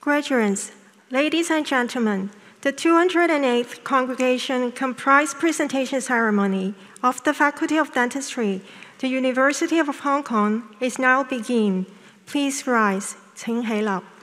Graduates, ladies and gentlemen, the 208th congregation comprised presentation ceremony of the Faculty of Dentistry, the University of Hong Kong, is now begin. Please rise. 請起立。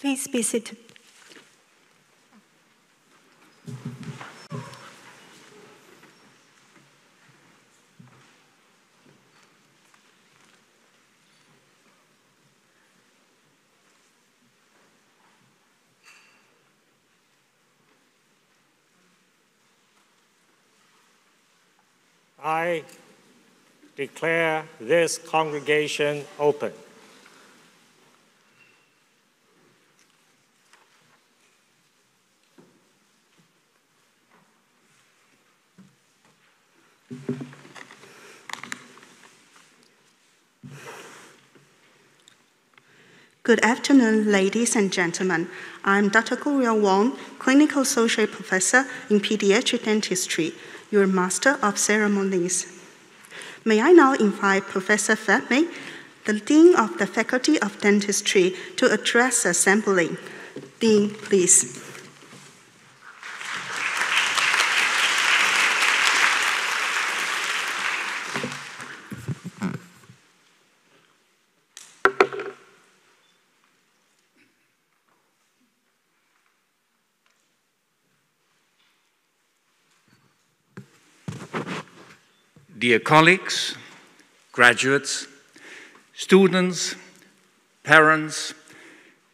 Please be seated. I declare this congregation open. Good afternoon, ladies and gentlemen. I'm Dr. Guria Wong, Clinical Associate Professor in Pediatric Dentistry, your Master of Ceremonies. May I now invite Professor Fat-Mei, the Dean of the Faculty of Dentistry, to address the assembly. Dean, please. Dear colleagues, graduates, students, parents,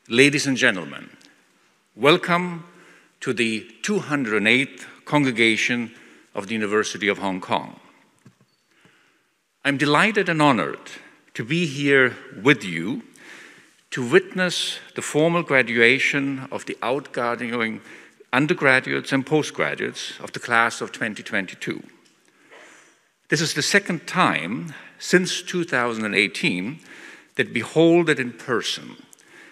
ladies and gentlemen, welcome to the 208th Congregation of the University of Hong Kong. I'm delighted and honored to be here with you to witness the formal graduation of the outgoing undergraduates and postgraduates of the class of 2022. This is the second time since 2018 that we hold it in person,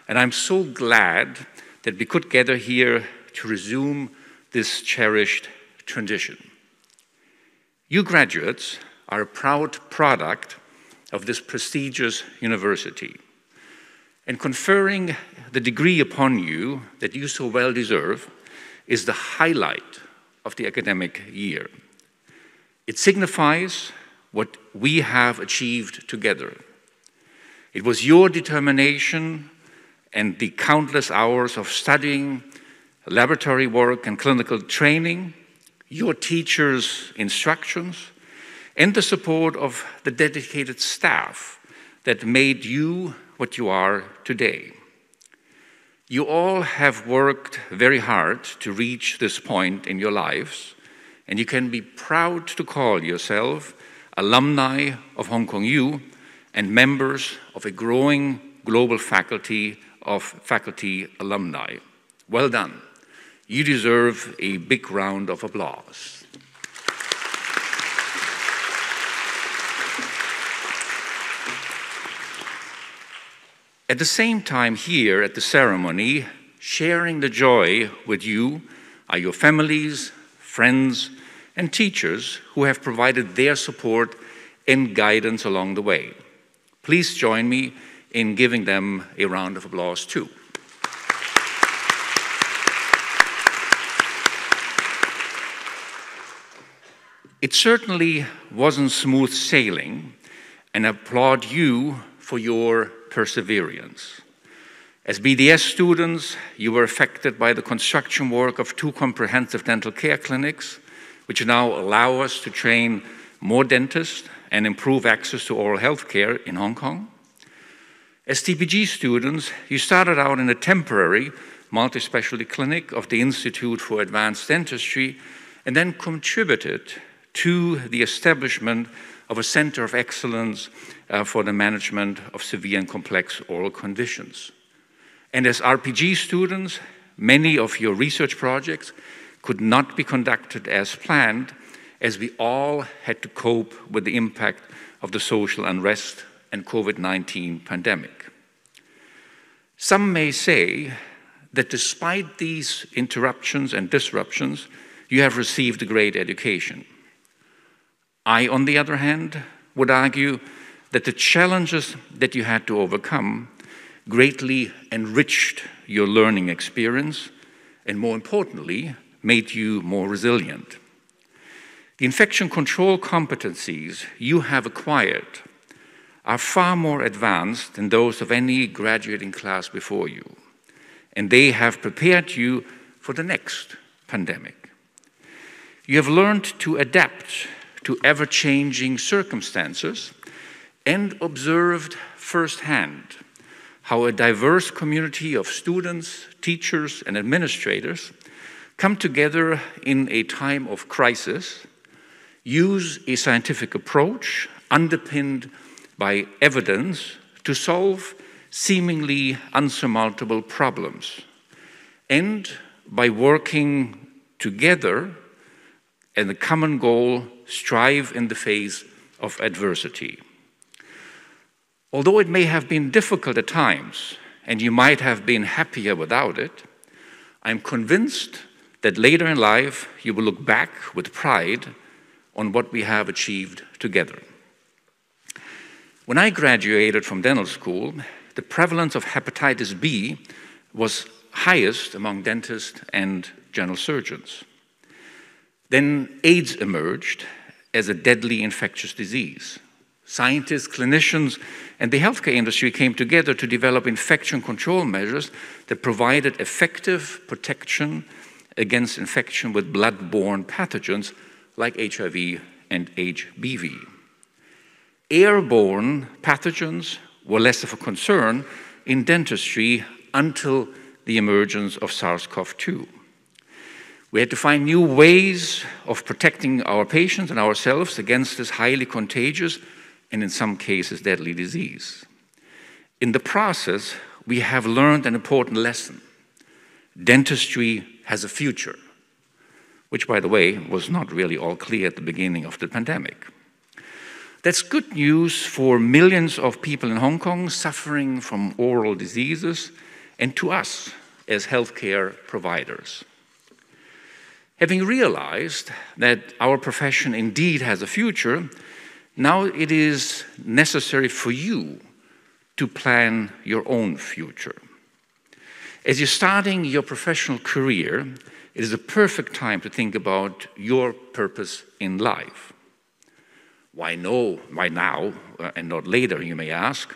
and I'm so glad that we could gather here to resume this cherished tradition. You graduates are a proud product of this prestigious university, and conferring the degree upon you that you so well deserve is the highlight of the academic year. It signifies what we have achieved together. It was your determination and the countless hours of studying, laboratory work and clinical training, your teachers' instructions, and the support of the dedicated staff that made you what you are today. You all have worked very hard to reach this point in your lives, and you can be proud to call yourself alumni of Hong Kong U and members of a growing global faculty of faculty alumni. Well done. You deserve a big round of applause. At the same time here at the ceremony, sharing the joy with you are your families, friends, and teachers who have provided their support and guidance along the way. Please join me in giving them a round of applause too. It certainly wasn't smooth sailing, and I applaud you for your perseverance. As BDS students, you were affected by the construction work of 2 comprehensive dental care clinics, which now allow us to train more dentists and improve access to oral health care in Hong Kong. As TPG students, you started out in a temporary multi-specialty clinic of the Institute for Advanced Dentistry and then contributed to the establishment of a Center of Excellence for the management of severe and complex oral conditions. And as RPG students, many of your research projects could not be conducted as planned, as we all had to cope with the impact of the social unrest and COVID-19 pandemic. Some may say that despite these interruptions and disruptions, you have received a great education. I, on the other hand, would argue that the challenges that you had to overcome greatly enriched your learning experience and, more importantly, made you more resilient. The infection control competencies you have acquired are far more advanced than those of any graduating class before you, and they have prepared you for the next pandemic. You have learned to adapt to ever-changing circumstances and observed firsthand how a diverse community of students, teachers, and administrators come together in a time of crisis, use a scientific approach underpinned by evidence to solve seemingly unsurmountable problems, and by working together and a common goal, strive in the face of adversity. Although it may have been difficult at times, and you might have been happier without it, I'm convinced that later in life you will look back with pride on what we have achieved together. When I graduated from dental school, the prevalence of hepatitis B was highest among dentists and general surgeons. Then AIDS emerged as a deadly infectious disease. Scientists, clinicians, and the healthcare industry came together to develop infection control measures that provided effective protection against infection with blood-borne pathogens like HIV and HBV. airborne pathogens were less of a concern in dentistry until the emergence of SARS-CoV-2. We had to find new ways of protecting our patients and ourselves against this highly contagious and in some cases deadly disease. In the process, we have learned an important lesson. Dentistry has a future, which, by the way, was not really all clear at the beginning of the pandemic. That's good news for millions of people in Hong Kong suffering from oral diseases and to us as healthcare providers. Having realized that our profession indeed has a future, now it is necessary for you to plan your own future. As you're starting your professional career, it is a perfect time to think about your purpose in life. Why now and not later, you may ask?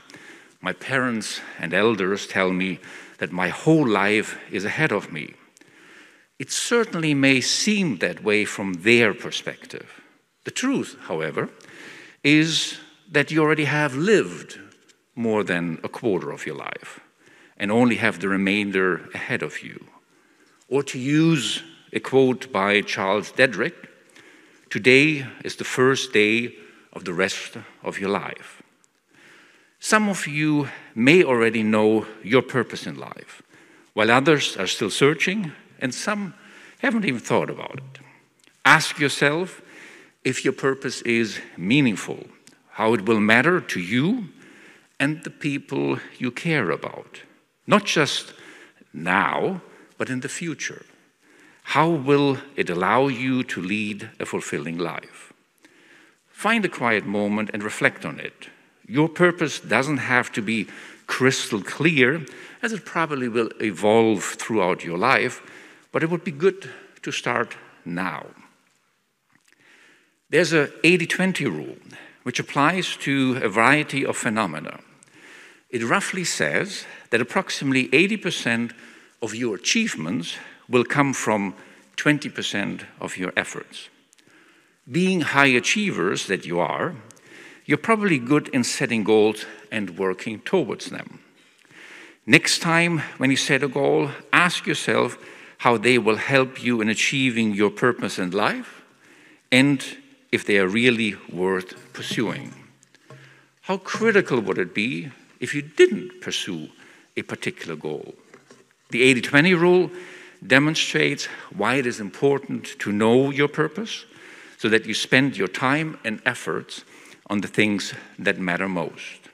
My parents and elders tell me that my whole life is ahead of me. It certainly may seem that way from their perspective. The truth, however, is that you already have lived more than a quarter of your life and only have the remainder ahead of you. Or to use a quote by Charles Dedrick, today is the first day of the rest of your life. Some of you may already know your purpose in life, while others are still searching, and some haven't even thought about it. Ask yourself if your purpose is meaningful, how it will matter to you and the people you care about, not just now, but in the future. How will it allow you to lead a fulfilling life? Find a quiet moment and reflect on it. Your purpose doesn't have to be crystal clear, as it probably will evolve throughout your life, but it would be good to start now. There's a 80-20 rule, which applies to a variety of phenomena. It roughly says that approximately 80% of your achievements will come from 20% of your efforts. Being high achievers that you are, you're probably good in setting goals and working towards them. Next time when you set a goal, ask yourself how they will help you in achieving your purpose in life and if they are really worth pursuing. How critical would it be if you didn't pursue a particular goal? The 80-20 rule demonstrates why it is important to know your purpose so that you spend your time and efforts on the things that matter most.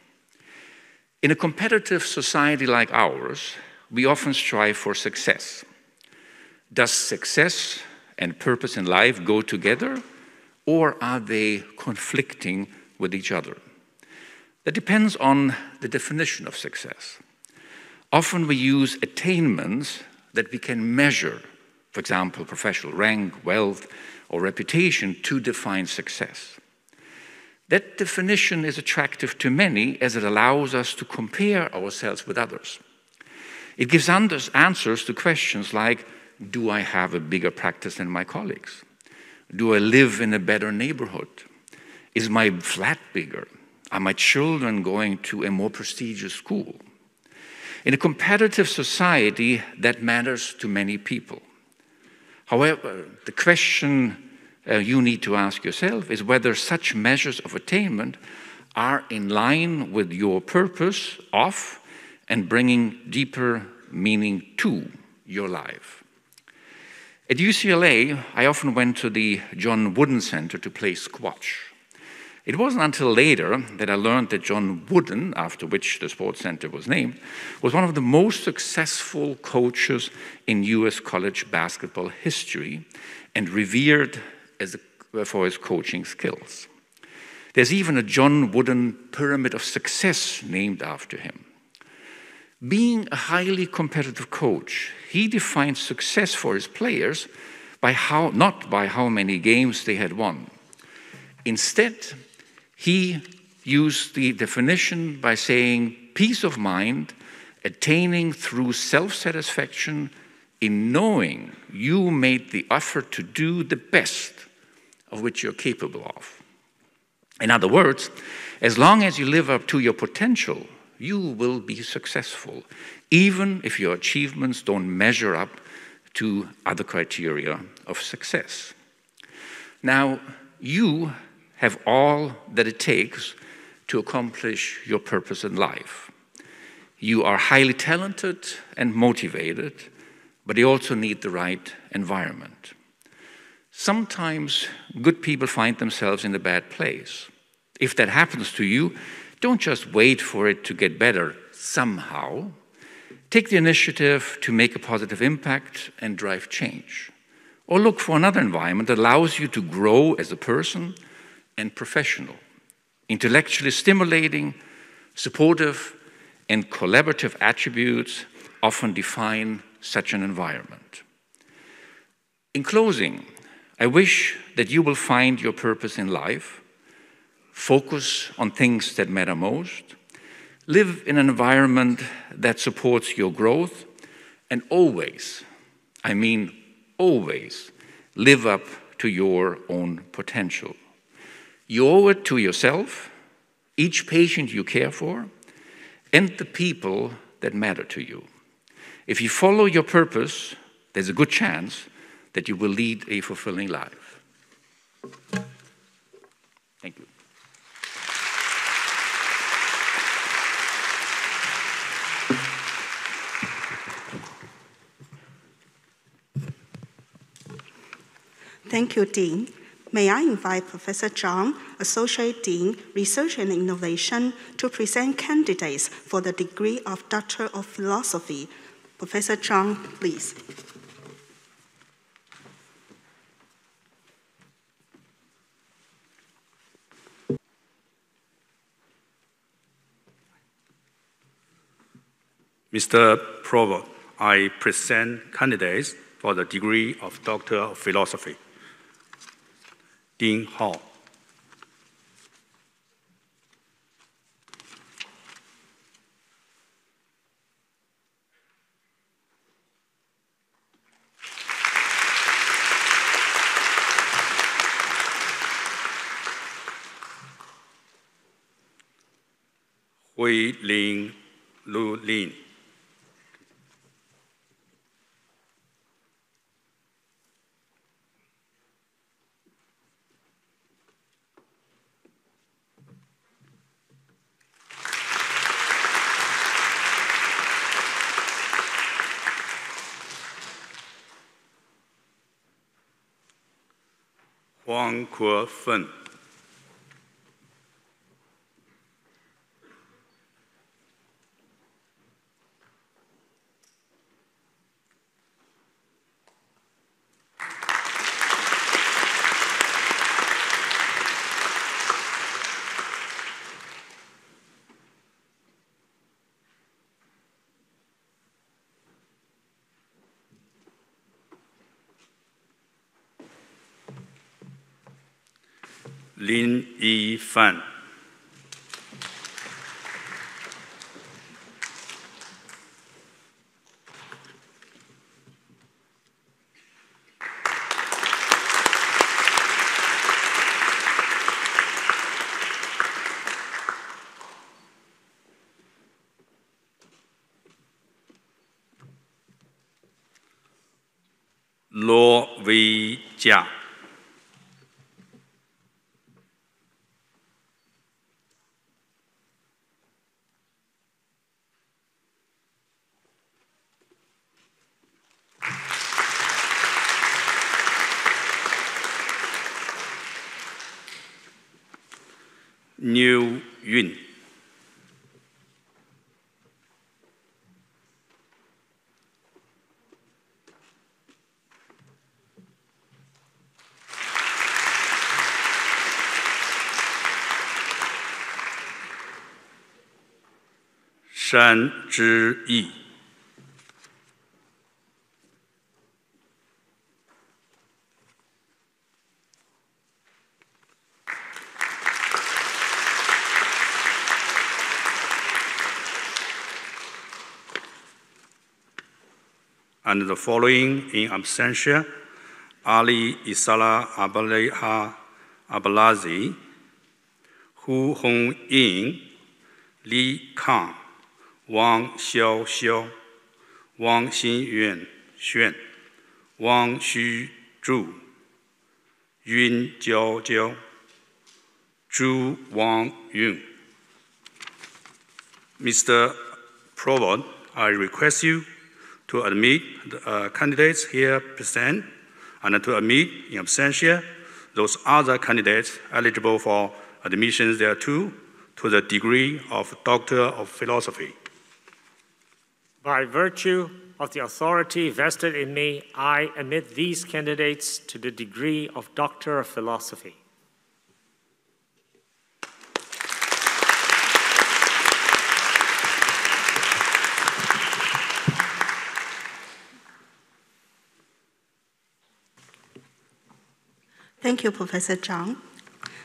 In a competitive society like ours, we often strive for success. Does success and purpose in life go together, or are they conflicting with each other? That depends on the definition of success. Often we use attainments that we can measure, for example, professional rank, wealth, or reputation, to define success. That definition is attractive to many as it allows us to compare ourselves with others. It gives us answers to questions like, do I have a bigger practice than my colleagues? Do I live in a better neighborhood? Is my flat bigger? Are my children going to a more prestigious school? In a competitive society, that matters to many people. However, the question you need to ask yourself is whether such measures of attainment are in line with your purpose of and bringing deeper meaning to your life. At UCLA, I often went to the John Wooden Center to play squash. It wasn't until later that I learned that John Wooden, after which the sports center was named, was one of the most successful coaches in US college basketball history and revered for his coaching skills. There's even a John Wooden Pyramid of Success named after him. Being a highly competitive coach, he defined success for his players not by how many games they had won. Instead, he used the definition by saying peace of mind, attaining through self-satisfaction in knowing you made the effort to do the best of which you're capable of. In other words, As long as you live up to your potential, you will be successful, even if your achievements don't measure up to other criteria of success. Now, you have all that it takes to accomplish your purpose in life. You are highly talented and motivated, but you also need the right environment. Sometimes good people find themselves in a bad place. If that happens to you, don't just wait for it to get better somehow. Take the initiative to make a positive impact and drive change. Or look for another environment that allows you to grow as a person and professional. Intellectually stimulating, supportive, and collaborative attributes often define such an environment. In closing, I wish that you will find your purpose in life, focus on things that matter most, live in an environment that supports your growth, and always, I mean always, live up to your own potential. You owe it to yourself, each patient you care for, and the people that matter to you. If you follow your purpose, there's a good chance that you will lead a fulfilling life. Thank you. Thank you, Dean. May I invite Professor Zhang, Associate Dean, Research and Innovation, to present candidates for the degree of Doctor of Philosophy. Professor Zhang, please. Mr. Provost, I present candidates for the degree of Doctor of Philosophy. Dean Hall. Hui Lin Lu Lin. Huang Kuo Fen. Lin Yi Fan. Luo Wei Jia. Niu Yun. Shan Zhiyi. And the following in absentia: Ali Isala Abaleha Abalazi, Hu Hongying, Li Kang, Wang Xiaoxiao, Wang Xinyuan Xuan, Wang Xuzhu, Yun Jiaojiao, Zhu Wang Yun. Mr. Provost, I request you to admit the candidates here present and to admit in absentia those other candidates eligible for admission thereto to the degree of Doctor of Philosophy. By virtue of the authority vested in me, I admit these candidates to the degree of Doctor of Philosophy. Thank you, Professor Zhang.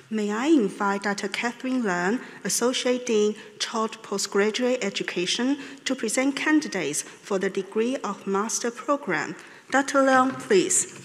May I invite Dr. Catherine Leung, Associate Dean, Taught Postgraduate Education, to present candidates for the degree of Master Program. Dr. Leung, please.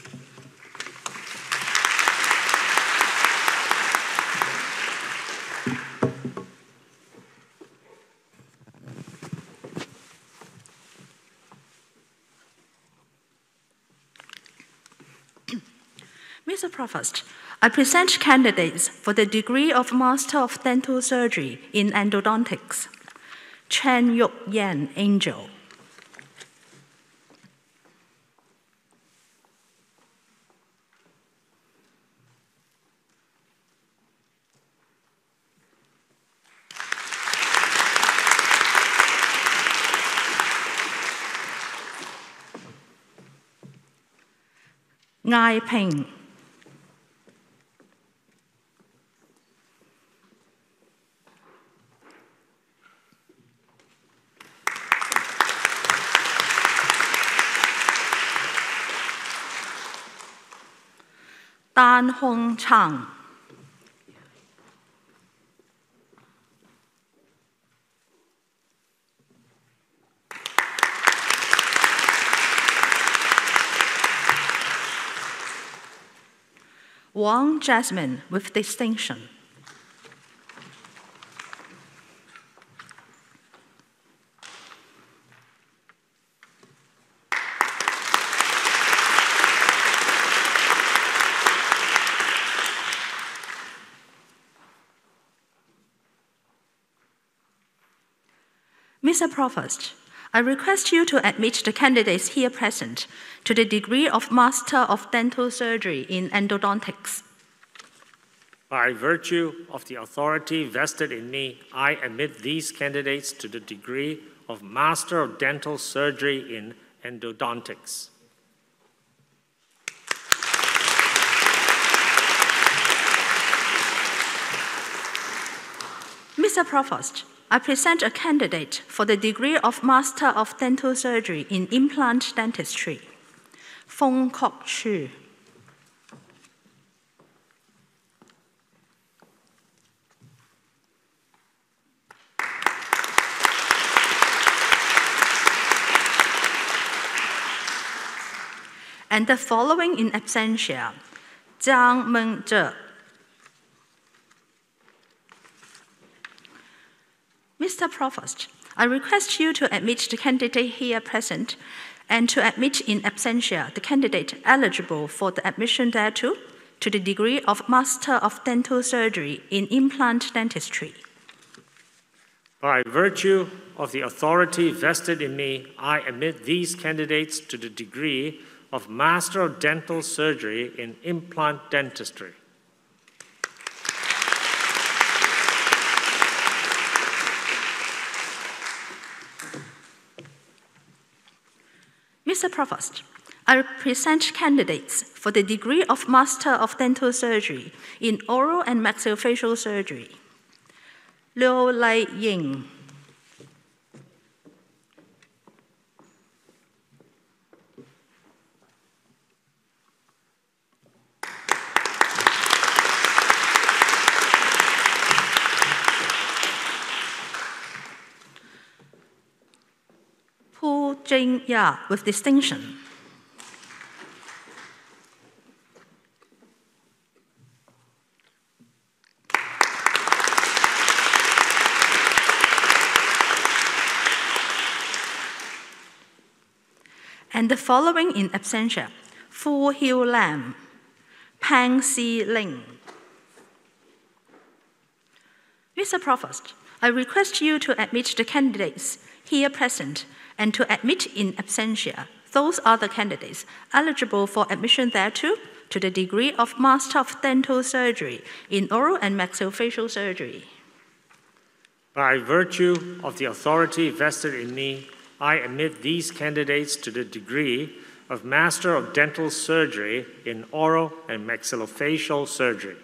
Mr. Provost, I present candidates for the degree of Master of Dental Surgery in Endodontics. Chen Yuk Yan, Angel. Ngai Peng. Dan Hong Chang. Wang Jasmine with distinction. Mr. Provost, I request you to admit the candidates here present to the degree of Master of Dental Surgery in Endodontics. By virtue of the authority vested in me, I admit these candidates to the degree of Master of Dental Surgery in Endodontics. Mr. Provost, I present a candidate for the degree of Master of Dental Surgery in Implant Dentistry. Feng Kok Chu. And the following in absentia: Zhang Mengzhe. Mr. Provost, I request you to admit the candidate here present and to admit in absentia the candidate eligible for the admission thereto to the degree of Master of Dental Surgery in Implant Dentistry. By virtue of the authority vested in me, I admit these candidates to the degree of Master of Dental Surgery in Implant Dentistry. Mr. Provost, I present candidates for the degree of Master of Dental Surgery in Oral and Maxillofacial Surgery. Liu Lai Ying. Pu Jing Ya with distinction. And the following in absentia: Fu Hiu Lam, Pang Si Ling. Mr. Provost, I request you to admit the candidates here present and to admit in absentia those other candidates eligible for admission thereto to the degree of Master of Dental Surgery in Oral and Maxillofacial Surgery. By virtue of the authority vested in me, I admit these candidates to the degree of Master of Dental Surgery in Oral and Maxillofacial Surgery.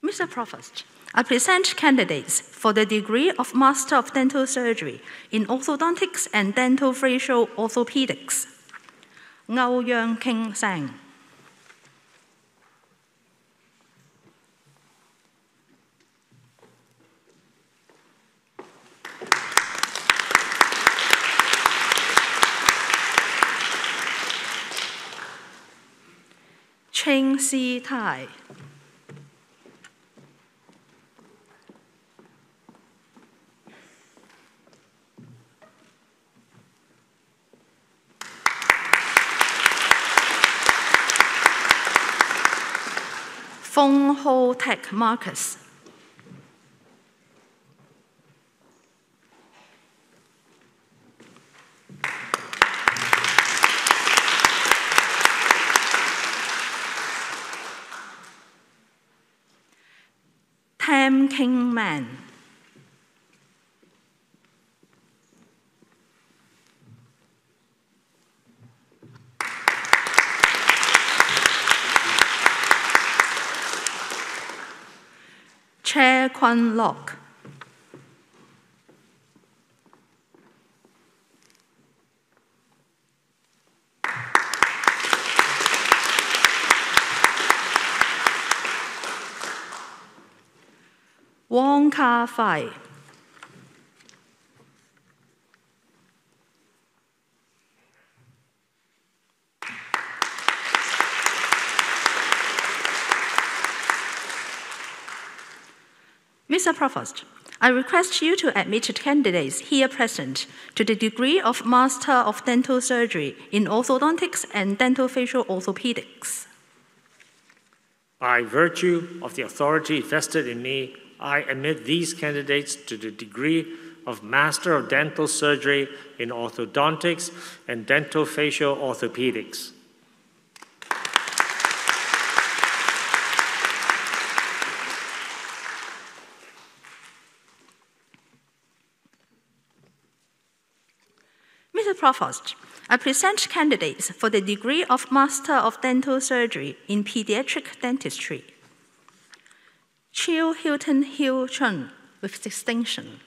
Mr. Provost, I present candidates for the degree of Master of Dental Surgery in Orthodontics and Dental Facial Orthopedics. Ngao Yang King Sang. Cheng Si Tai. Fong Ho Tek Marcus. Tam King Man. Chair Kwan Lok. Wong Ka Fai. Mr. Provost, I request you to admit the candidates here present to the degree of Master of Dental Surgery in Orthodontics and Dental Facial Orthopedics. By virtue of the authority vested in me, I admit these candidates to the degree of Master of Dental Surgery in Orthodontics and Dental Facial Orthopedics. Mr. Provost, I present candidates for the degree of Master of Dental Surgery in Pediatric Dentistry. Chiu Hilton Hiu Chun with distinction.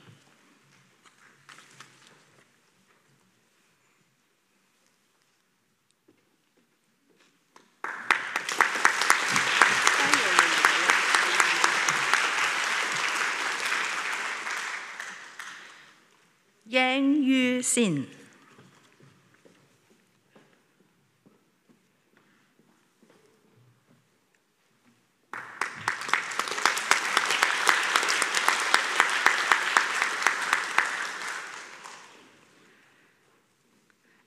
Yang Yu Xin.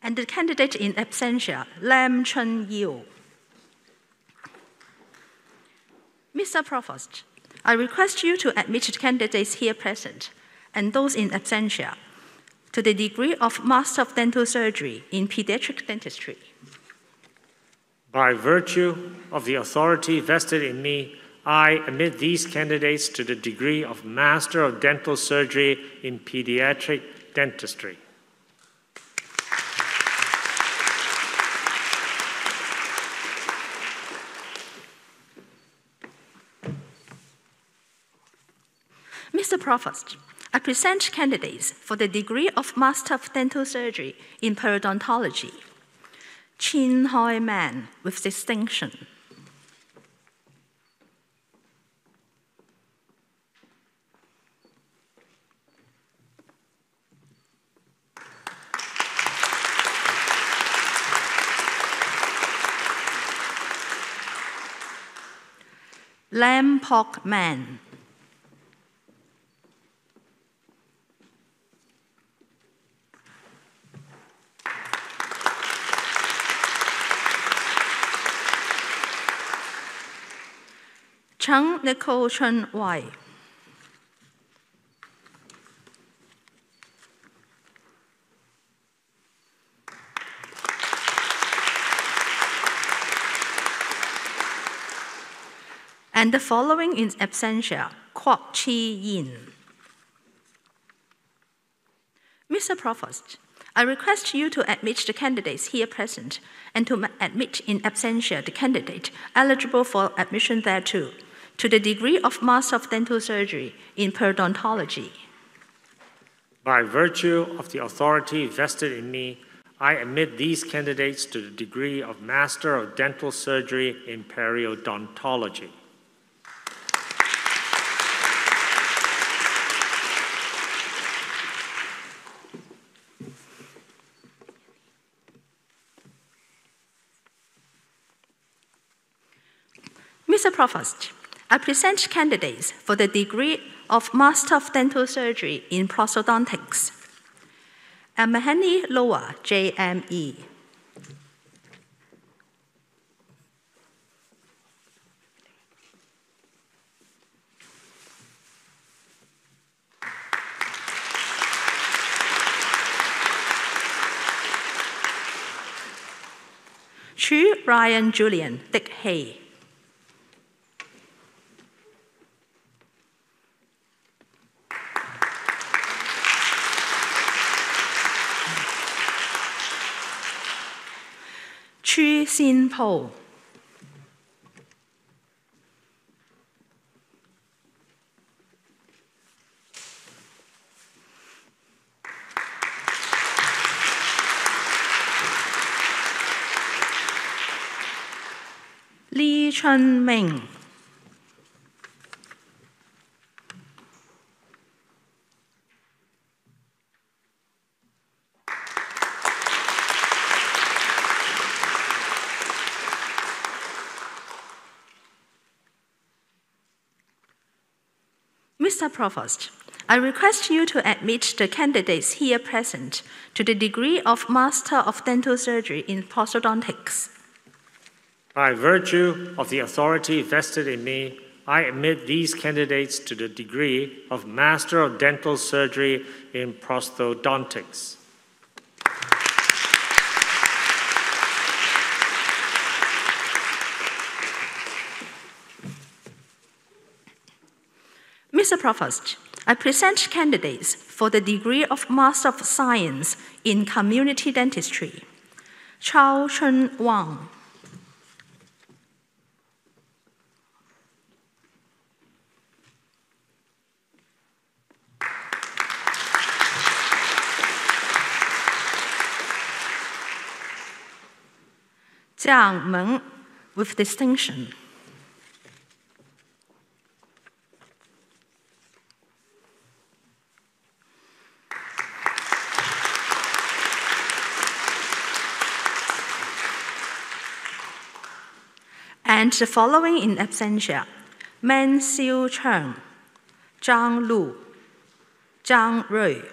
And the candidate in absentia, Lam Chun Yiu. Mr. Provost, I request you to admit the candidates here present and those in absentia to the degree of Master of Dental Surgery in Pediatric Dentistry. By virtue of the authority vested in me, I admit these candidates to the degree of Master of Dental Surgery in Pediatric Dentistry. Mr. Provost, I present candidates for the degree of Master of Dental Surgery in Periodontology. Chin Hoi Man with distinction. Lamb Pork Man. Chung Nicole Chun Wai. And the following in absentia, Kwok Chi Yin. Mr. Provost, I request you to admit the candidates here present and to admit in absentia the candidate eligible for admission thereto, to the degree of Master of Dental Surgery in Periodontology. By virtue of the authority vested in me, I admit these candidates to the degree of Master of Dental Surgery in Periodontology. Mr. Provost, I present candidates for the degree of Master of Dental Surgery in Prosthodontics. Mahani Loa, JME. Chu Ryan Julian, Dick Hay. Chu Xin Po. Lee Chun Ming. Mr. Provost, I request you to admit the candidates here present to the degree of Master of Dental Surgery in Prosthodontics. By virtue of the authority vested in me, I admit these candidates to the degree of Master of Dental Surgery in Prosthodontics. Mr. Provost, I present candidates for the degree of Master of Science in Community Dentistry. Chao Chun Wang. Jiang Meng, with distinction. And the following in absentia, Men Xiu Cheng, Zhang Lu, Zhang Rui.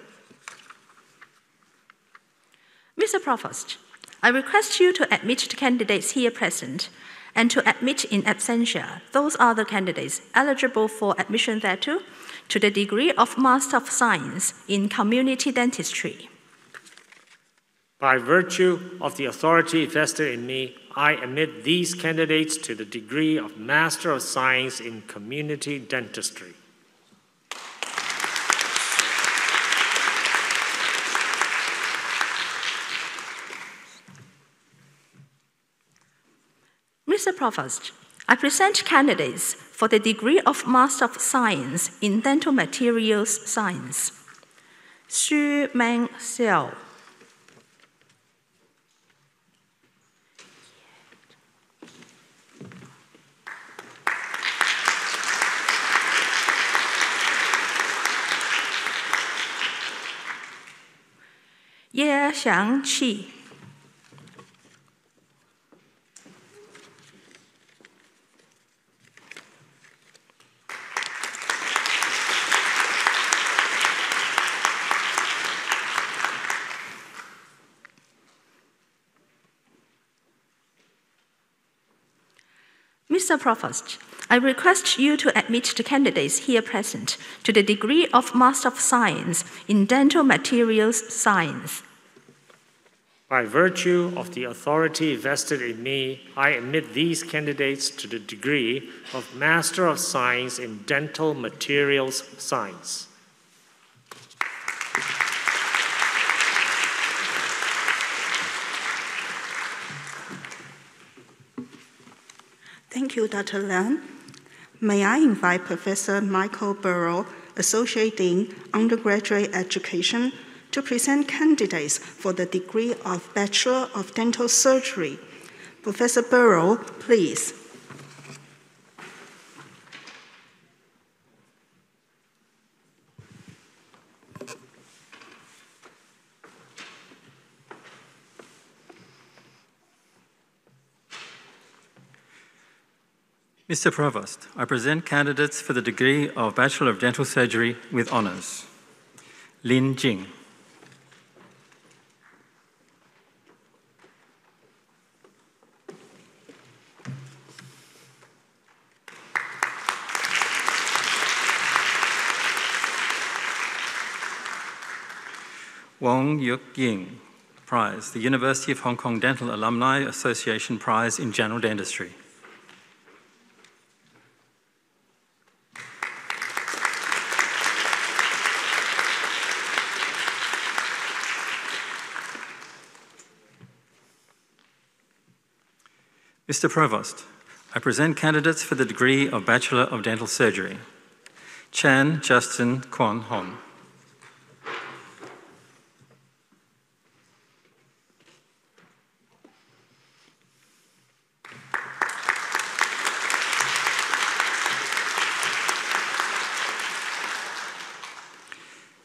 Mr. Provost, I request you to admit the candidates here present and to admit in absentia those other candidates eligible for admission thereto to the degree of Master of Science in Community Dentistry. By virtue of the authority vested in me, I admit these candidates to the degree of Master of Science in Community Dentistry. Mr. Provost, I present candidates for the degree of Master of Science in Dental Materials Science. Xu Meng Xiao. Ye Xiangqi. Mr. Provost, I request you to admit the candidates here present to the degree of Master of Science in Dental Materials Science. By virtue of the authority vested in me, I admit these candidates to the degree of Master of Science in Dental Materials Science. Thank you, Dr. Liang. May I invite Professor Michael Burrow, Associate Dean, Undergraduate Education, to present candidates for the degree of Bachelor of Dental Surgery. Professor Burrow, please. Mr. Provost, I present candidates for the degree of Bachelor of Dental Surgery with honours. Lin Jing. Wong Yuk Ying Prize, the University of Hong Kong Dental Alumni Association Prize in General Dentistry. Mr. Provost, I present candidates for the degree of Bachelor of Dental Surgery. Chan Justin Kwon Hon.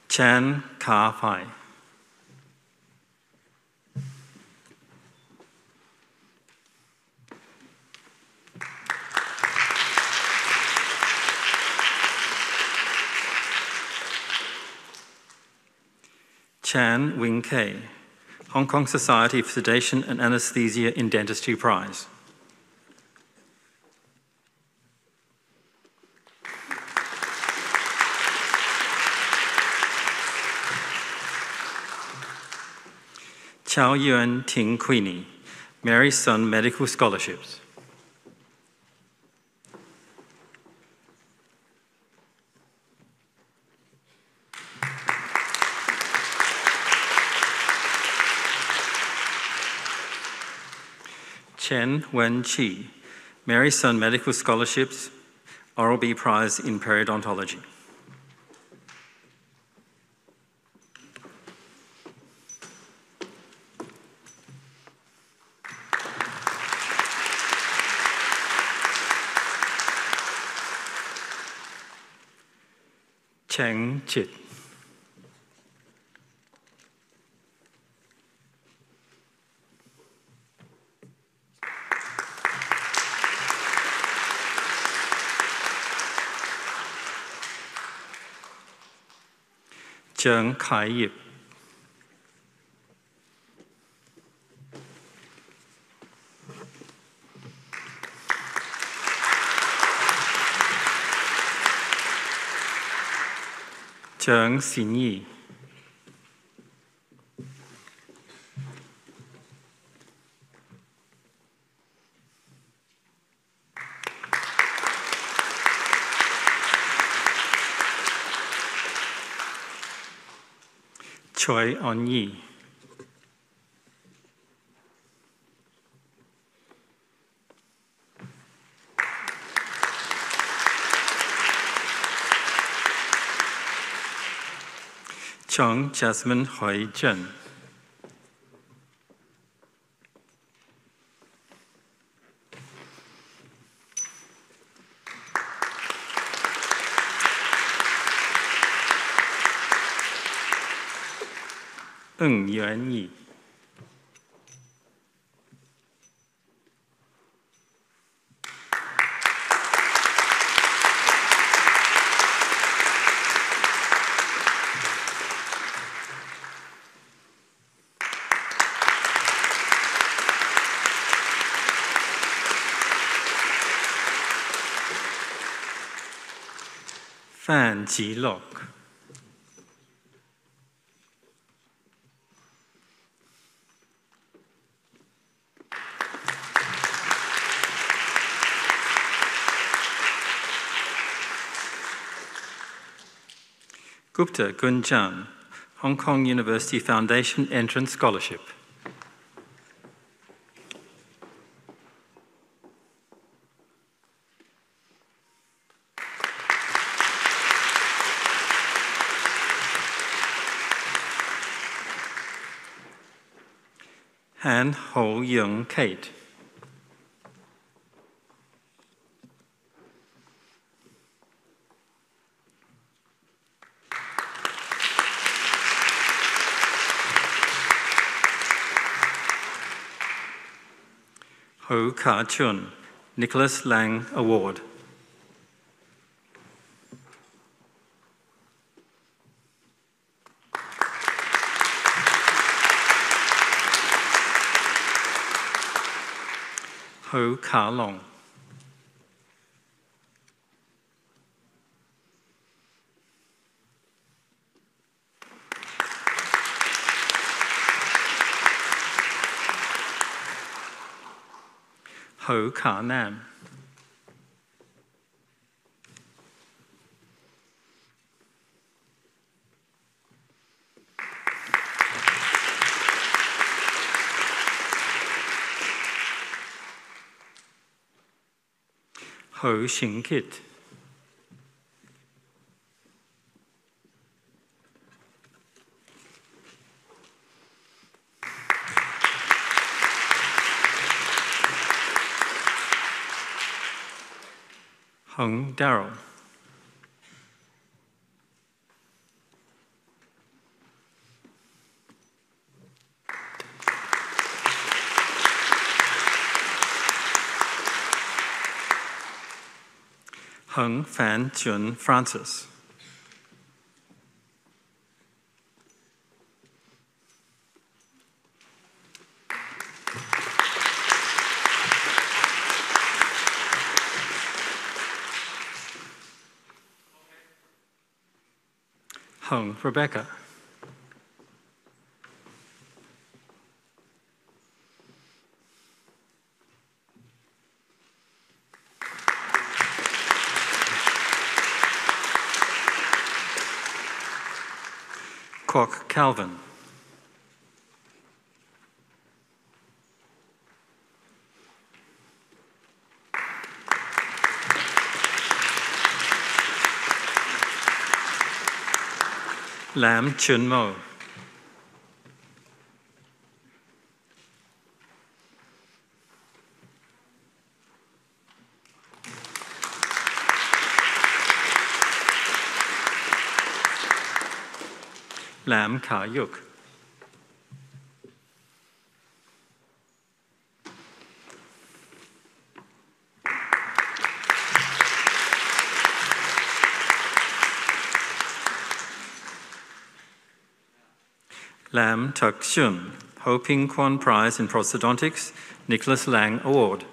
Chan Ka Phai. Chan Wing Kei, Hong Kong Society for Sedation and Anesthesia in Dentistry Prize. Chow Yuan Ting Queenie, Mary Sun Medical Scholarships. Chen Wen Chi, Mary Sun Medical Scholarships, Oral-B Prize in Periodontology. Cheng Chit. Zheng Kai Yip. Zheng Xinyi. Choi On Yi. Chong Jasmine Hui Zhen. Ng Yuan Yi. Phan Chi Lok. Gupta Gunjan, Hong Kong University Foundation Entrance Scholarship. Han Ho Young Kate. Ho Ka Chun, Nicholas Lang Award. Ho Ka Long. Ho Ka Nam. Ho Xing Kit. Hung Darrell. Hung Fan Chun Francis. Hung Rebecca. Kwok Calvin. Lam Chun Mo. Lam Ka Yuk. Lam Tuk Shun, Ho Ping Kwan Prize in Prosthodontics, Nicholas Lang Award.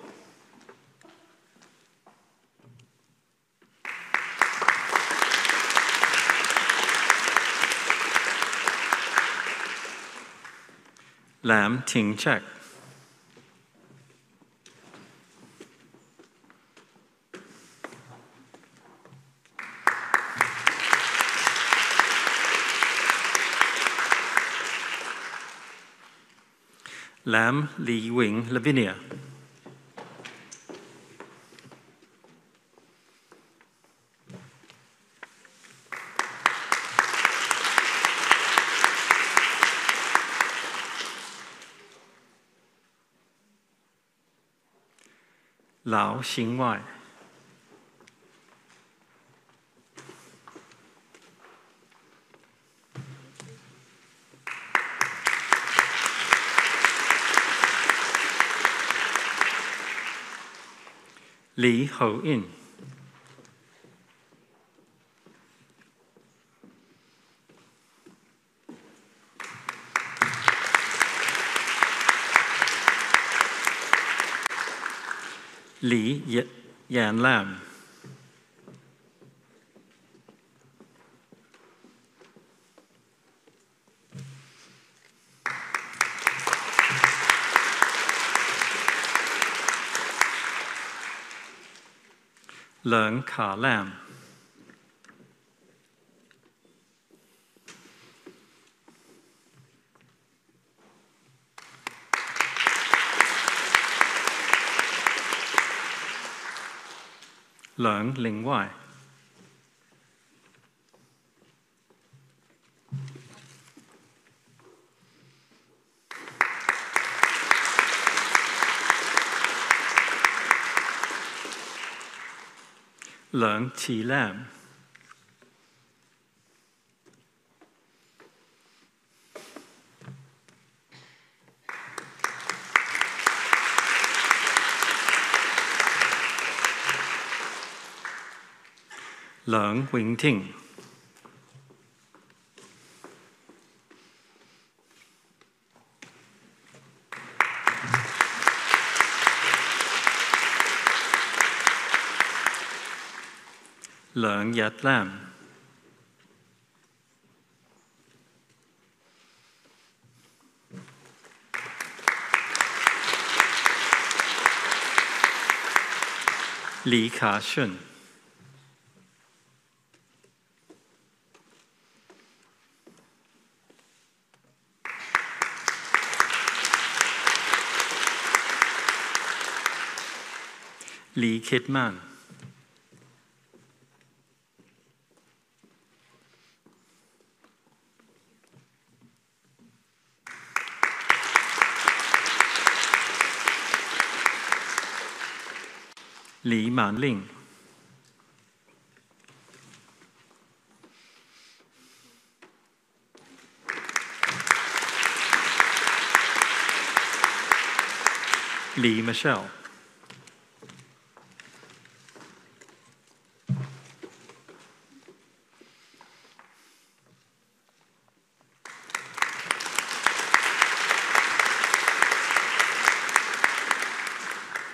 Lam Ting Chak. Lam Li Wing Lavinia. Lao Xingwai. Li Ho In. Li Yan Lam. เหลิงขาแหลมเหลิงหลิงไหวเหลิงฉีแหลมเหลิงหวิงทิงเหลิงยัดแหลมหลีขาชุนหลีคิดมันหลีหมานลิงหลีมิเชล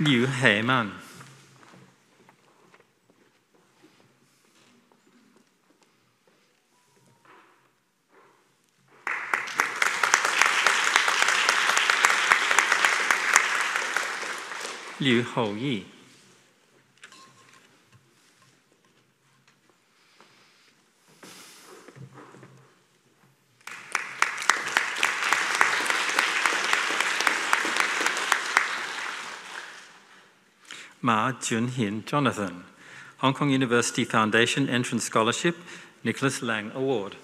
หลิวเหมันหลิวโหยี่Ma Junhin Jonathan, Hong Kong University Foundation Entrance Scholarship, Nicholas Lang Award.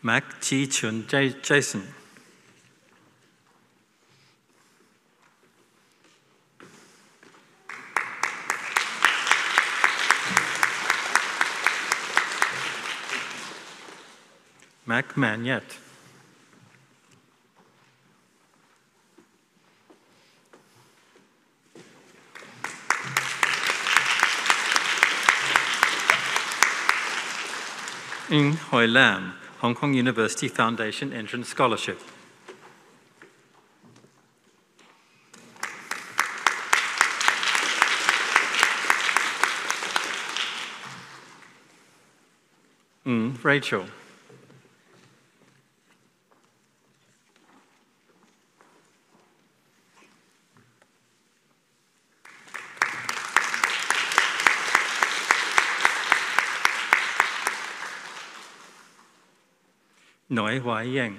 Mac Chi Chun Jason. Mac Manyet. Ng Hoi Lam, Hong Kong University Foundation Entrance Scholarship. Rachel. Noi Wai Yang.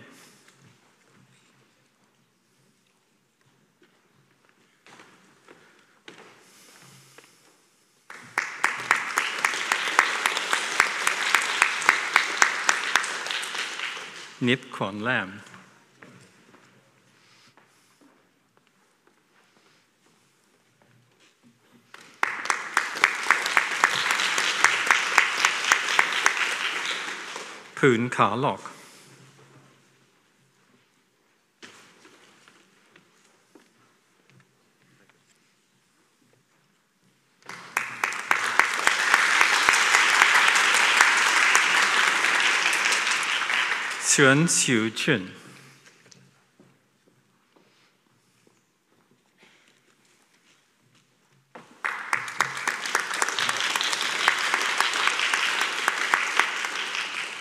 Nip Kwon Lam. Poon Ka Lok. Xuan Xiu Chun.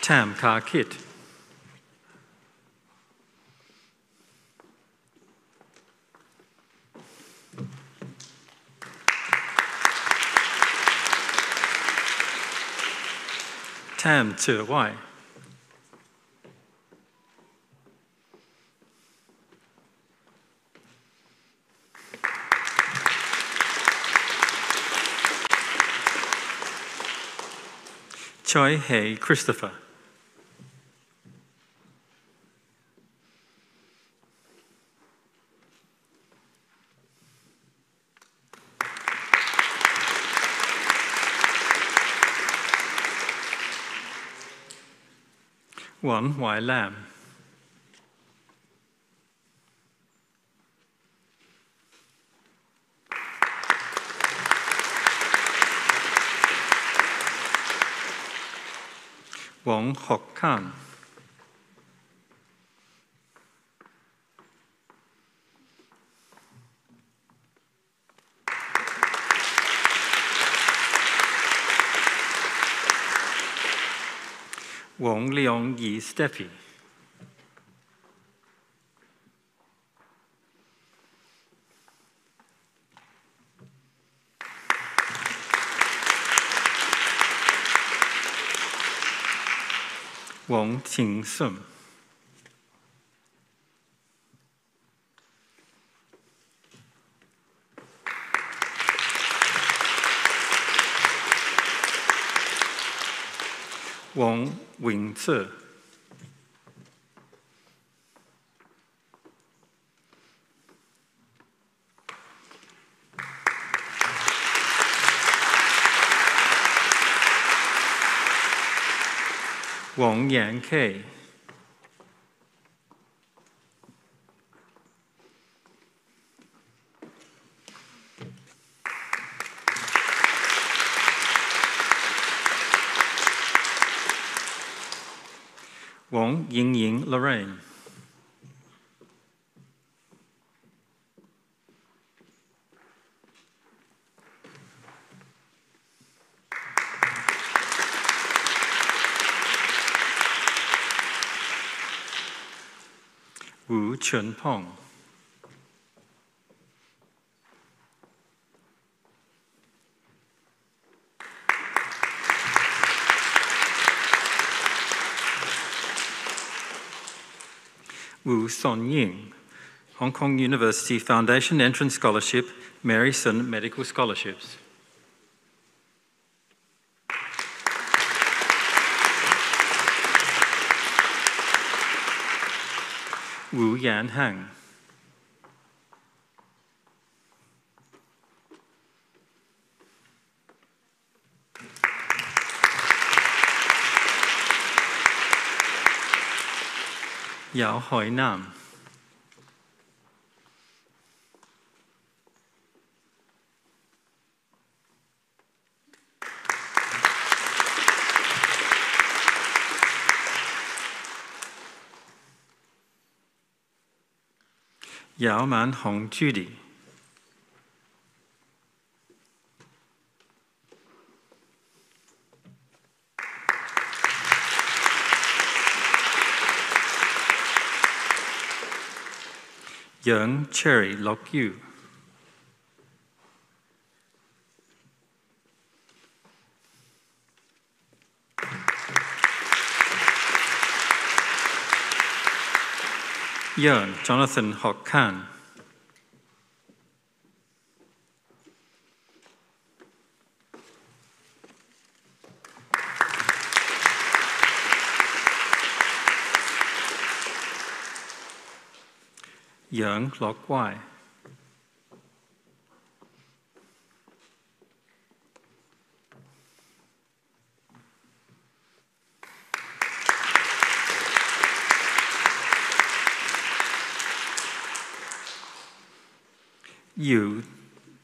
Tam Kar Kit. Tam Tse Wai. Choi Hay Christopher. Won Wai Lam. Wong Hock Khan. Wong Leong Yi Steffi. Wong Ting Sum. Wong Wing Tse. Wong Yan Kei. Wong Ying Ying Lorraine. Wu Chun Pong. Wu Son Ying, Hong Kong University Foundation Entrance Scholarship, Mary Sun Medical Scholarships. Wu Yan Hang. Yao Hoi Nam. Yao Man Hong Judy. Young Cherry Lok Yu. Yearn Jonathan Hock Khan. Yearn Lok Wai. Yu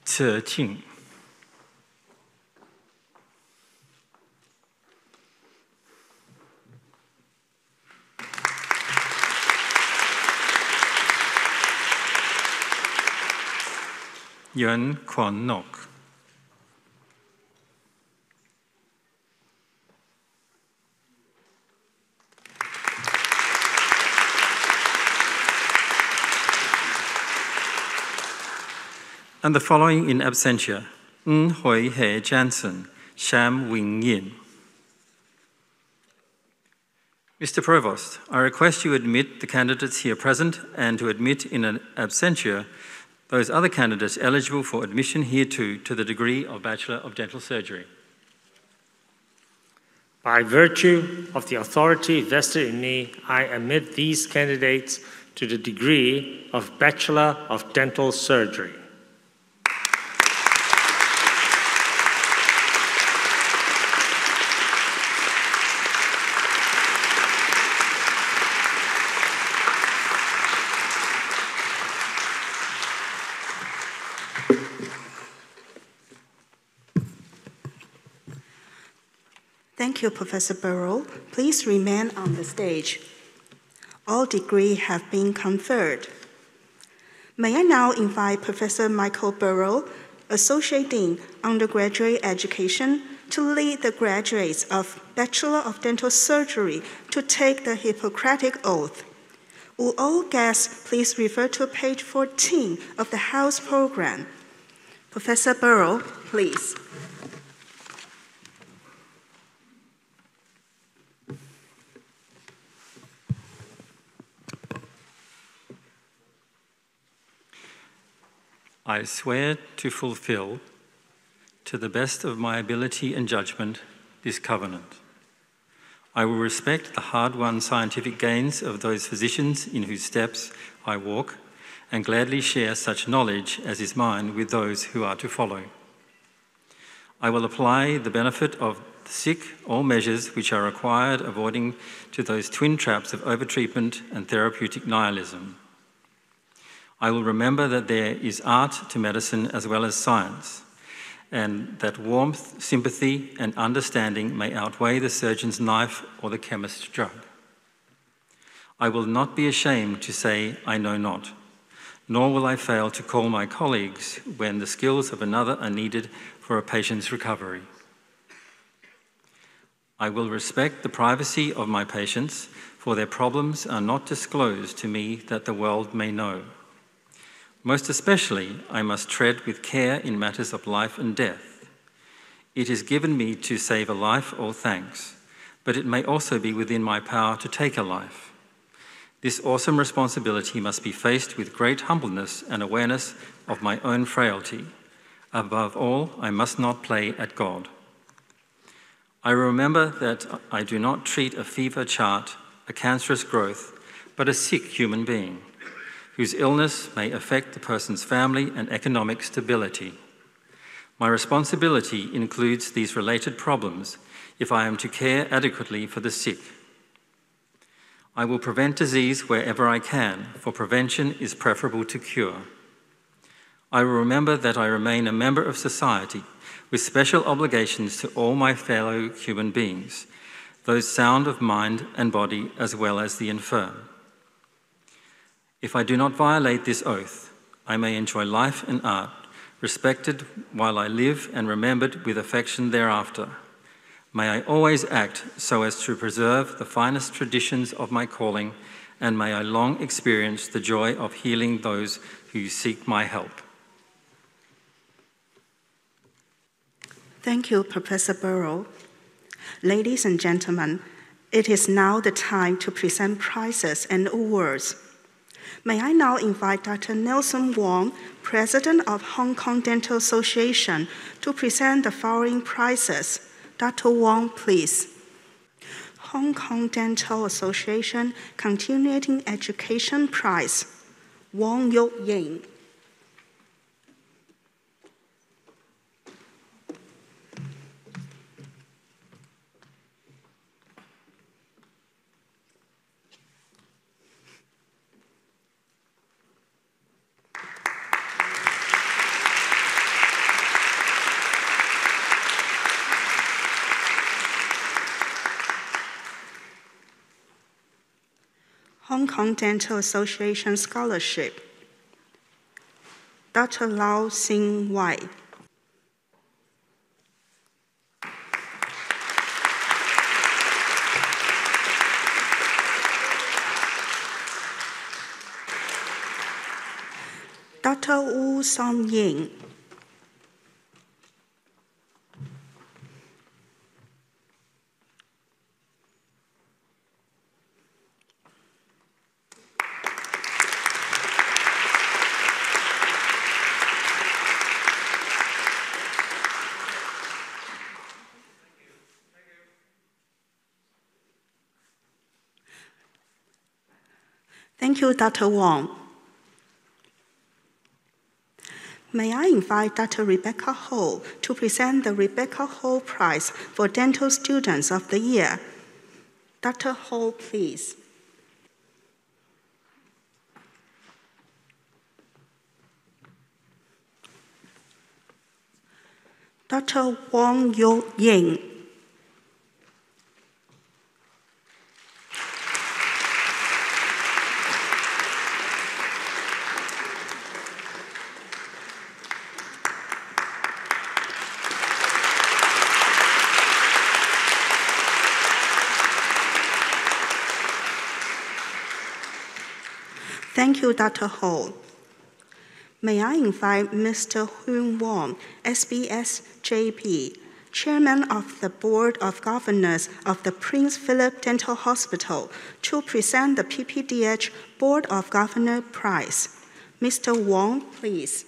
Tse Qing. Yuan Kwon Nok. and the following in absentia: Ng Hui He Jansen, Sham Wing Yin. Mr. Provost, I request you admit the candidates here present and to admit in an absentia those other candidates eligible for admission hereto to the degree of Bachelor of Dental Surgery. By virtue of the authority vested in me, I admit these candidates to the degree of Bachelor of Dental Surgery. Thank you, Professor Burrow. Please remain on the stage. All degrees have been conferred. May I now invite Professor Michael Burrow, Associate Dean, Undergraduate Education, to lead the graduates of Bachelor of Dental Surgery to take the Hippocratic Oath. Will all guests please refer to page 14 of the House program. Professor Burrow, please. I swear to fulfill, to the best of my ability and judgment, this covenant. I will respect the hard-won scientific gains of those physicians in whose steps I walk, and gladly share such knowledge as is mine with those who are to follow. I will apply the benefit of the sick all measures which are required, avoiding to those twin traps of overtreatment and therapeutic nihilism. I will remember that there is art to medicine as well as science, and that warmth, sympathy, and understanding may outweigh the surgeon's knife or the chemist's drug. I will not be ashamed to say I know not, nor will I fail to call my colleagues when the skills of another are needed for a patient's recovery. I will respect the privacy of my patients, for their problems are not disclosed to me that the world may know. Most especially, I must tread with care in matters of life and death. It is given me to save a life, all thanks, but it may also be within my power to take a life. This awesome responsibility must be faced with great humbleness and awareness of my own frailty. Above all, I must not play at God. I remember that I do not treat a fever chart, a cancerous growth, but a sick human being, whose illness may affect the person's family and economic stability. My responsibility includes these related problems if I am to care adequately for the sick. I will prevent disease wherever I can, for prevention is preferable to cure. I will remember that I remain a member of society with special obligations to all my fellow human beings, those sound of mind and body as well as the infirm. If I do not violate this oath, I may enjoy life and art, respected while I live and remembered with affection thereafter. May I always act so as to preserve the finest traditions of my calling, and may I long experience the joy of healing those who seek my help. Thank you, Professor Burrow. Ladies and gentlemen, it is now the time to present prizes and awards. May I now invite Dr. Nelson Wong, President of Hong Kong Dental Association, to present the following prizes. Dr. Wong, please. Hong Kong Dental Association Continuing Education Prize, Wong Yuk Ying. Hong Kong Dental Association Scholarship, Dr. Lau Xing Wai. Dr. Wu Song-ying. Thank you, Dr. Wong. May I invite Dr. Rebecca Ho to present the Rebecca Ho Prize for Dental Students of the Year. Dr. Ho, please. Dr. Wong Yo-ying. Thank you, Dr. Ho. May I invite Mr. Hyun Wong, SBS JP, Chairman of the Board of Governors of the Prince Philip Dental Hospital, to present the PPDH Board of Governors Prize. Mr. Wong, please.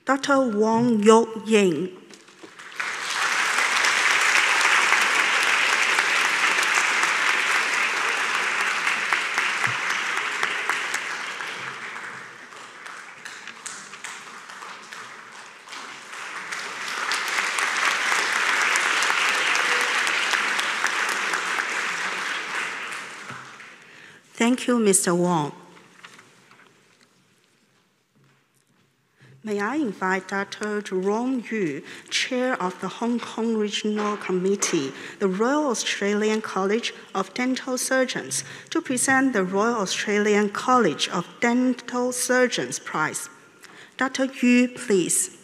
Dr. Wong Yo-ying. Thank you, Mr. Wong. May I invite Dr. Jerome Yu, Chair of the Hong Kong Regional Committee, the Royal Australian College of Dental Surgeons, to present the Royal Australian College of Dental Surgeons Prize. Dr. Yu, please.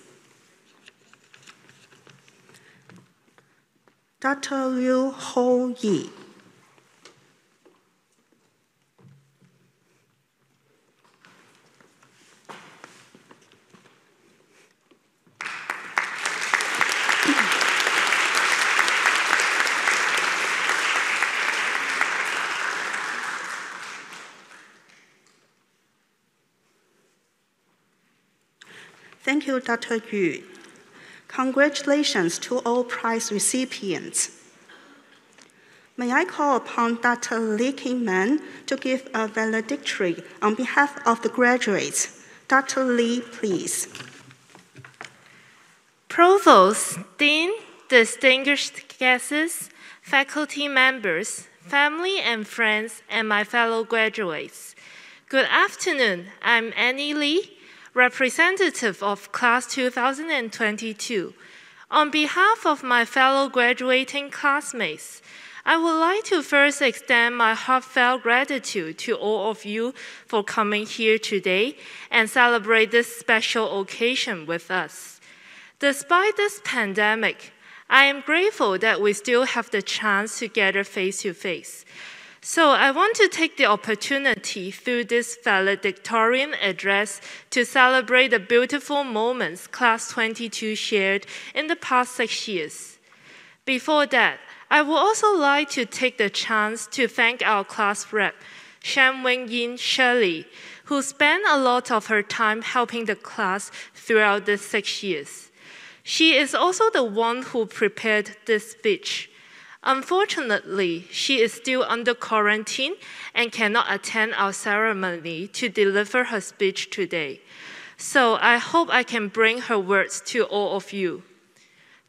Dr. Liu Ho Yi. Thank you, Dr. Yu. Congratulations to all prize recipients. May I call upon Dr. Lee Kim-man to give a valedictory on behalf of the graduates. Dr. Lee, please. Provost, Dean, distinguished guests, faculty members, family and friends, and my fellow graduates. Good afternoon. I'm Annie Lee, representative of Class 2022. On behalf of my fellow graduating classmates, I would like to first extend my heartfelt gratitude to all of you for coming here today and celebrate this special occasion with us. Despite this pandemic, I am grateful that we still have the chance to gather face-to-face. So I want to take the opportunity through this valedictorian address to celebrate the beautiful moments Class 22 shared in the past 6 years. Before that, I would also like to take the chance to thank our class rep, Shan Wen-yin Shirley, who spent a lot of her time helping the class throughout the 6 years. She is also the one who prepared this speech. Unfortunately, she is still under quarantine and cannot attend our ceremony to deliver her speech today. So I hope I can bring her words to all of you.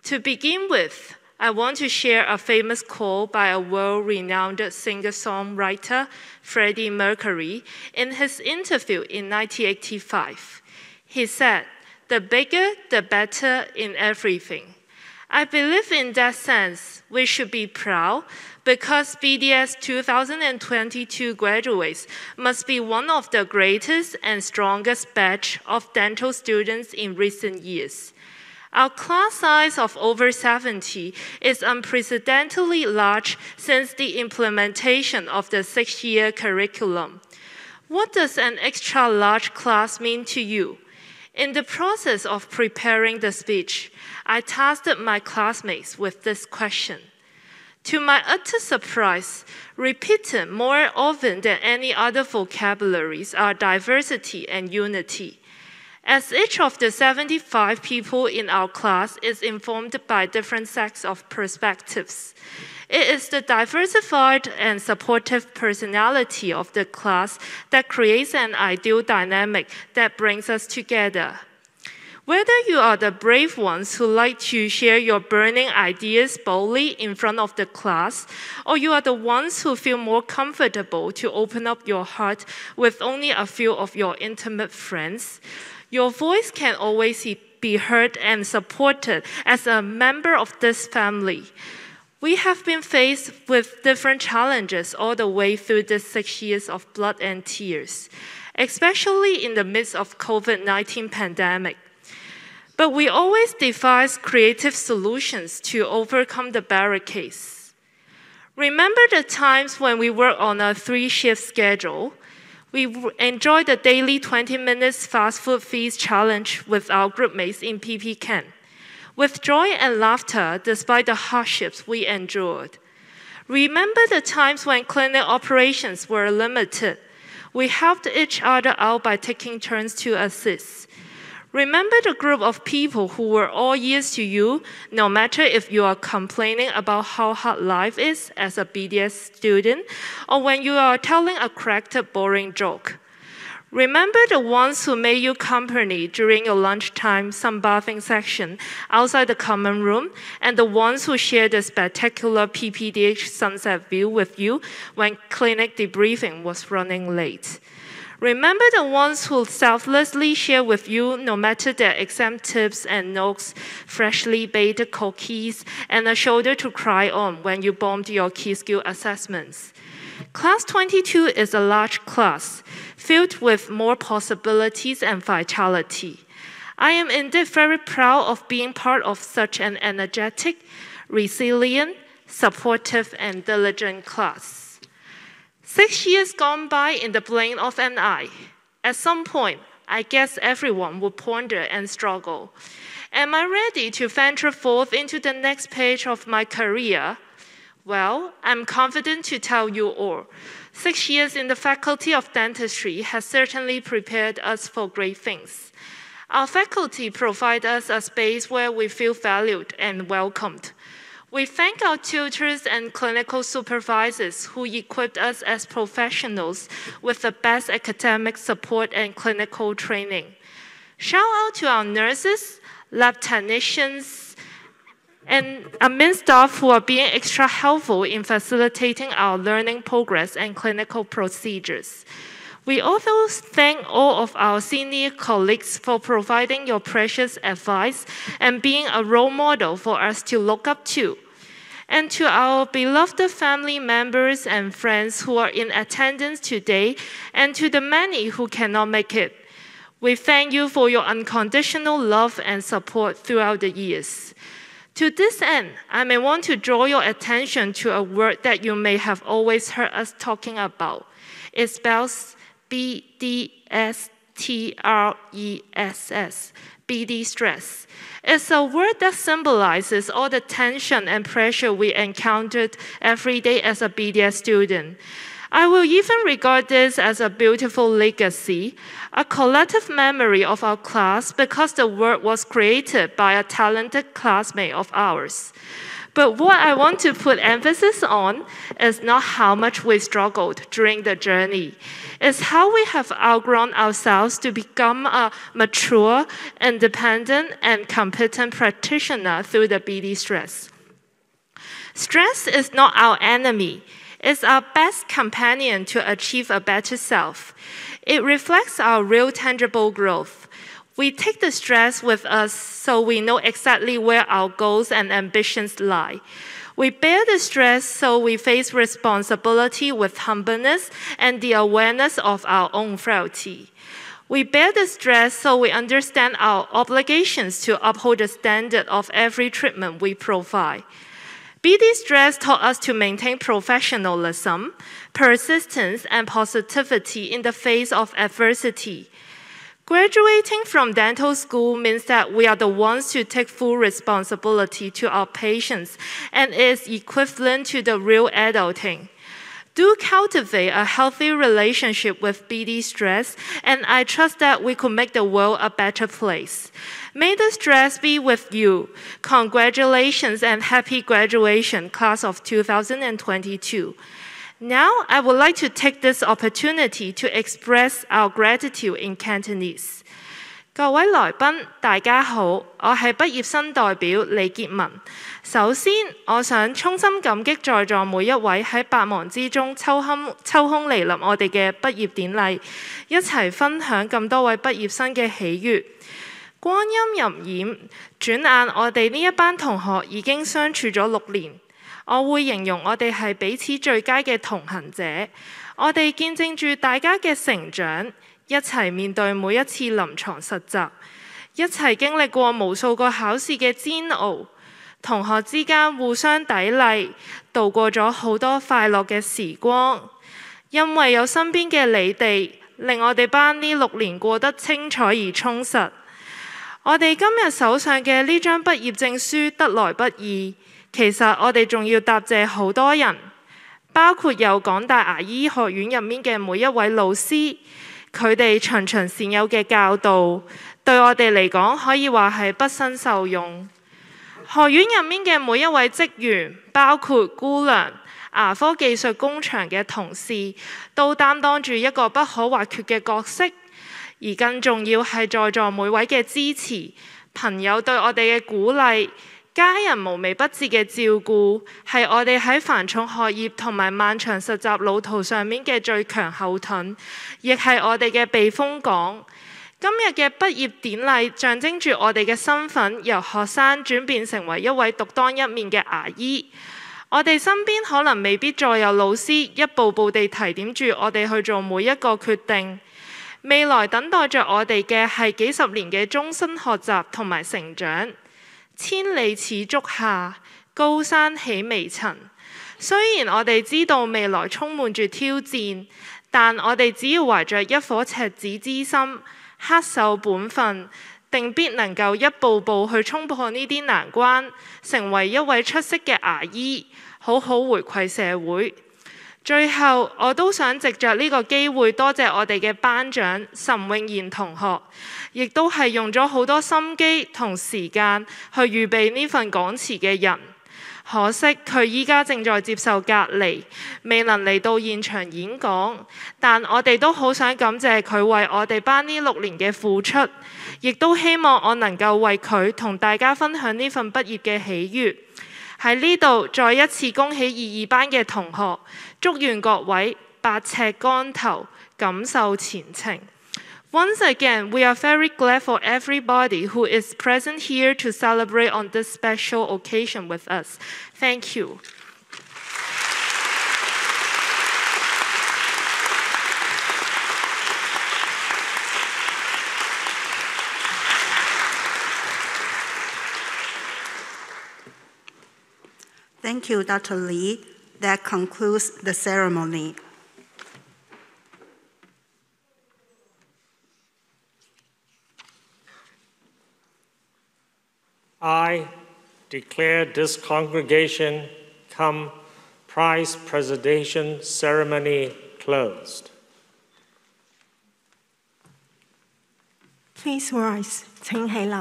To begin with, I want to share a famous quote by a world-renowned singer-songwriter, Freddie Mercury, in his interview in 1985. He said, "The bigger, the better in everything." I believe in that sense, we should be proud because BDS 2022 graduates must be one of the greatest and strongest batch of dental students in recent years. Our class size of over 70 is unprecedentedly large since the implementation of the 6-year curriculum. What does an extra large class mean to you? In the process of preparing the speech, I tasked my classmates with this question. To my utter surprise, repeated more often than any other vocabularies are diversity and unity. As each of the 75 people in our class is informed by different sets of perspectives, it is the diversified and supportive personality of the class that creates an ideal dynamic that brings us together. Whether you are the brave ones who like to share your burning ideas boldly in front of the class, or you are the ones who feel more comfortable to open up your heart with only a few of your intimate friends, your voice can always be heard and supported as a member of this family. We have been faced with different challenges all the way through the 6 years of blood and tears, especially in the midst of COVID-19 pandemic. But we always devise creative solutions to overcome the barricades. Remember the times when we worked on a 3-shift schedule? We enjoyed the daily 20 minutes fast food feast challenge with our groupmates in PP Camp, with joy and laughter despite the hardships we endured. Remember the times when clinic operations were limited? We helped each other out by taking turns to assist. Remember the group of people who were all ears to you, no matter if you are complaining about how hard life is as a BDS student, or when you are telling a cracked, boring joke. Remember the ones who made you company during your lunchtime sunbathing section outside the common room, and the ones who shared the spectacular PPDH sunset view with you when clinic debriefing was running late. Remember the ones who selflessly share with you no matter their exam tips and notes, freshly baked cookies, and a shoulder to cry on when you bombed your key skill assessments. Class 22 is a large class, filled with more possibilities and vitality. I am indeed very proud of being part of such an energetic, resilient, supportive, and diligent class. 6 years gone by in the blink of an eye. At some point, I guess everyone will ponder and struggle. Am I ready to venture forth into the next page of my career? Well, I'm confident to tell you all. 6 years in the Faculty of Dentistry has certainly prepared us for great things. Our faculty provide us a space where we feel valued and welcomed. We thank our tutors and clinical supervisors who equipped us as professionals with the best academic support and clinical training. Shout out to our nurses, lab technicians, and admin staff who are being extra helpful in facilitating our learning progress and clinical procedures. We also thank all of our senior colleagues for providing your precious advice and being a role model for us to look up to. And to our beloved family members and friends who are in attendance today, and to the many who cannot make it, we thank you for your unconditional love and support throughout the years. To this end, I may want to draw your attention to a word that you may have always heard us talking about. It spells BDSTRESS, BD stress. It's a word that symbolizes all the tension and pressure we encountered every day as a BDS student. I will even regard this as a beautiful legacy, a collective memory of our class because the word was created by a talented classmate of ours. But what I want to put emphasis on is not how much we struggled during the journey. It's how we have outgrown ourselves to become a mature, independent, and competent practitioner through the BD stress. Stress is not our enemy. It's our best companion to achieve a better self. It reflects our real tangible growth. We take the stress with us so we know exactly where our goals and ambitions lie. We bear the stress so we face responsibility with humbleness and the awareness of our own frailty. We bear the stress so we understand our obligations to uphold the standard of every treatment we provide. BD stress taught us to maintain professionalism, persistence, and positivity in the face of adversity. Graduating from dental school means that we are the ones to take full responsibility to our patients and is equivalent to the real adulting. Do cultivate a healthy relationship with BD stress, and I trust that we could make the world a better place. May the stress be with you. Congratulations and happy graduation, class of 2022. Now, I would like to take this opportunity to express our gratitude in Cantonese. 各位來賓，大家好，我係畢業生代表李傑文。首先，我想衷心感激在座每一位喺百忙之中抽空嚟臨我哋嘅畢業典禮，一齊分享咁多位畢業生嘅喜悅。光陰荏苒，轉眼我哋呢一班同學已經相處咗6年。我會形容我哋係彼此最佳嘅同行者，我哋見證住大家嘅成長。一齊面對每一次臨床實習，一齊經歷過無數個考試嘅煎熬，同學之間互相砥礪，度過咗好多快樂嘅時光。因為有身邊嘅你哋，令我哋班呢6年過得精彩而充實。我哋今日手上嘅呢張畢業證書得來不易，其實我哋仲要答謝好多人，包括有港大牙醫學院入面嘅每一位老師。佢哋循循善誘嘅教導，對我哋嚟講可以話係畢生受用。學院入面嘅每一位職員，包括姑娘、牙科技術工場嘅同事，都擔當住一個不可或缺嘅角色。而更重要係在座每位嘅支持，朋友對我哋嘅鼓勵，家人無微不至嘅照顧，係我哋喺繁重學業同埋漫長實習路途上面嘅最強後盾，亦係我哋嘅避風港。今日嘅畢業典禮象徵住我哋嘅身份由學生轉變成為一位獨當一面嘅牙醫。我哋身邊可能未必再有老師一步步地提點住我哋去做每一個決定。未來等待着我哋嘅係幾十年嘅終身學習同埋成長。千里始足下，高山起微塵。雖然我哋知道未來充滿住挑戰，但我哋只要懷着一顆赤子之心，恪守本分，定必能夠一步步去衝破呢啲難關，成為一位出色嘅牙醫，好好回饋社會。最後，我都想藉着呢個機會多謝我哋嘅班長岑詠賢同學，亦都係用咗好多心機同時間去預備呢份講詞嘅人。可惜佢依家正在接受隔離，未能嚟到現場演講。但我哋都好想感謝佢為我哋班呢6年嘅付出，亦都希望我能夠為佢同大家分享呢份畢業嘅喜悅。喺呢度再一次恭喜22班嘅同學，祝願各位百尺竿頭，感受前程。Once again, we are very glad for everybody who is present here to celebrate on this special occasion with us. Thank you. Thank you, Dr. Lee. That concludes the ceremony. I declare this congregation come prize presentation ceremony closed. Please rise. 請起立。